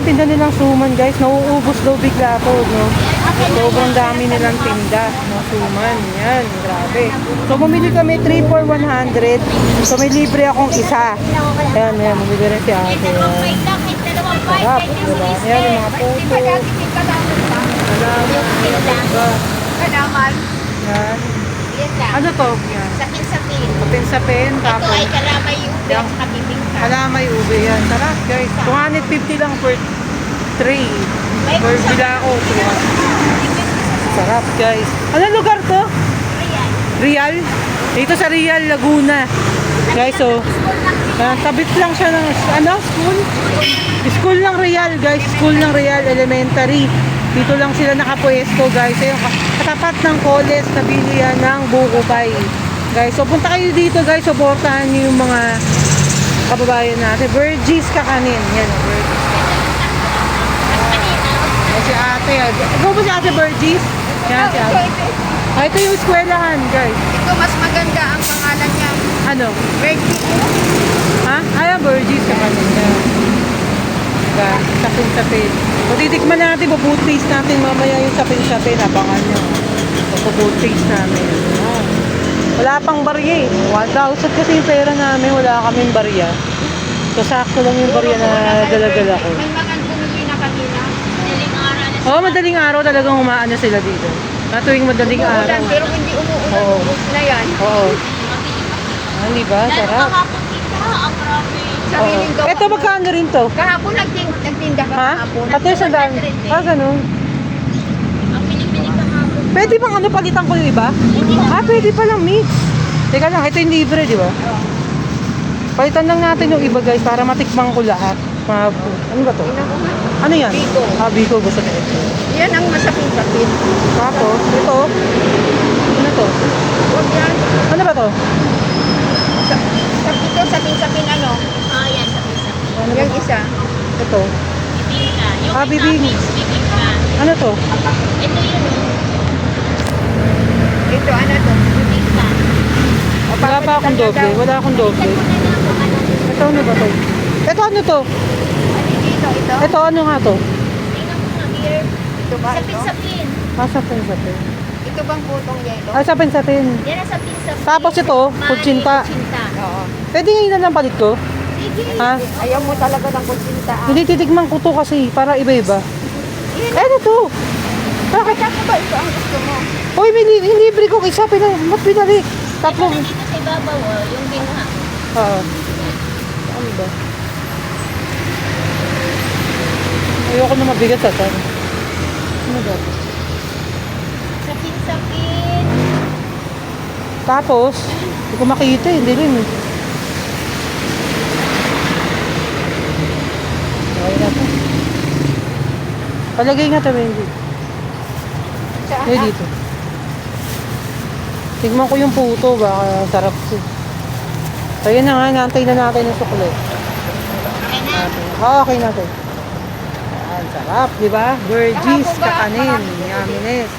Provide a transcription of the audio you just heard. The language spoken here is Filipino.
ang tinda nilang suman guys. Nauubos daw bigla to, no? Sobrang dami nilang tinda ng suman. Yan, grabe. So bumili kami 3 for 100. So may libre akong isa. Yan, bumili rin si ate. Sarap, diba? Yan yung mga puto. Kalaman. Yan. Yan lang. Ano to? Yan. Sapin-sapin. Sapin-sapin. Ito Tapos, ay kalamay ube at kabibingka. kalamay ube yan. Sarap guys. 250 lang per tray. Per bilao. Sarap guys. Anong lugar to? Real? Dito sa Real, Laguna. Guys, so, tabit lang siya ng, ano, school? School ng Real, guys. School ng Real Elementary. Dito lang sila nakapwesto, guys. Ayun, katapat ng college na bilihan ng buko pie. Guys, so punta kayo dito, guys. Supportahan niyo yung mga kababayan natin. Virgis Kakanin. Yan, Virgis. Si ate. Ikaw ba si ate Virgis? Yan, si ate. Ito yung eskwelahan, guys. Ito mas maganda ang pangalan niya. Ano? Virgin. Ha? Ay, Virgis Kakanin. Yan. Sapin-sapin. So, titikman natin, po-food taste natin mamaya yung sapin-sapin. Abangan nyo. Po-food taste namin. Ah. Wala pang barya eh. 1,000 kasi yung pera namin. Wala kaming barya. So, sakto lang yung barya na dala-dala ko. May mga bumili na kanina. Madaling araw na. Oo, madaling araw talagang umaano sila dito. Na tuwing madaling araw. Umuulan, pero hindi umuulan. Oo. Ubus na yan. Oo. Ah, di ba? Sarap. Ang grabe. Oo. Sariling gawa. Ito, magkano rin to? Kahapon nagtinda ka Ha? kahapon. Ito yung sandaan. Ah, ganun. Ang pinipili kahapon. Pwede bang ano, palitan ko yung iba? Ah, pwede palang mix. Teka lang, ito yung libre, di ba? Palitan lang natin yung iba, guys, para matikman ko lahat. Ano ba to? Ano yan? Biko. Ah, biko. Gusto na ito. Yan ang masapin-sapin. Tapos, ito. Ano to? Huwag yan. Ano ba to? Ito sapin-sapin ano? Ah, yan sapin-sapin. Ano Yung ba? isa. Ito. Bibingka. Yung Ah, bibing. bibingka. Ano to? Ito yun. Ito ano to? Bibingka. Wala pa akong doble. Wala akong doble. Ito ano ba to? Ito ano to? Ito. Ito ano nga to? Tingnan mo nga here. Ito ba? Sapin-sapin. Ah, sapin-sapin. Ito bang putong yelo? Ah, sapin-sapin. Yan ang sapin-sapin. Tapos ito, kutsinta. Oo. Pwede ngayon na lang palit ko? Sige. Ha? Ayaw mo talaga ng kutsinta. Hindi, titikman ko to kasi para iba-iba. Ano to? Bakit? Bakit ako ba ito ang gusto mo? Hoy, may libre ko isa. Ba't pinalik? Tatlo. Ito dito sa ibabaw, yung binha. Oo. Ano ba? Ayoko na mabigat sa tan. Ano ba? Sapin-sapin. Tapos, hindi ko makita. Hindi rin eh. Okay na to. Palagay nga ito, Wendy. Saan? Eh, dito. Tignan ko yung puto. Baka sarap to. So, yun na nga. Naantay na natin yung sukle. Okay na. Okay na to. Ang sarap, di ba? Virgis, kakanin, yumminess.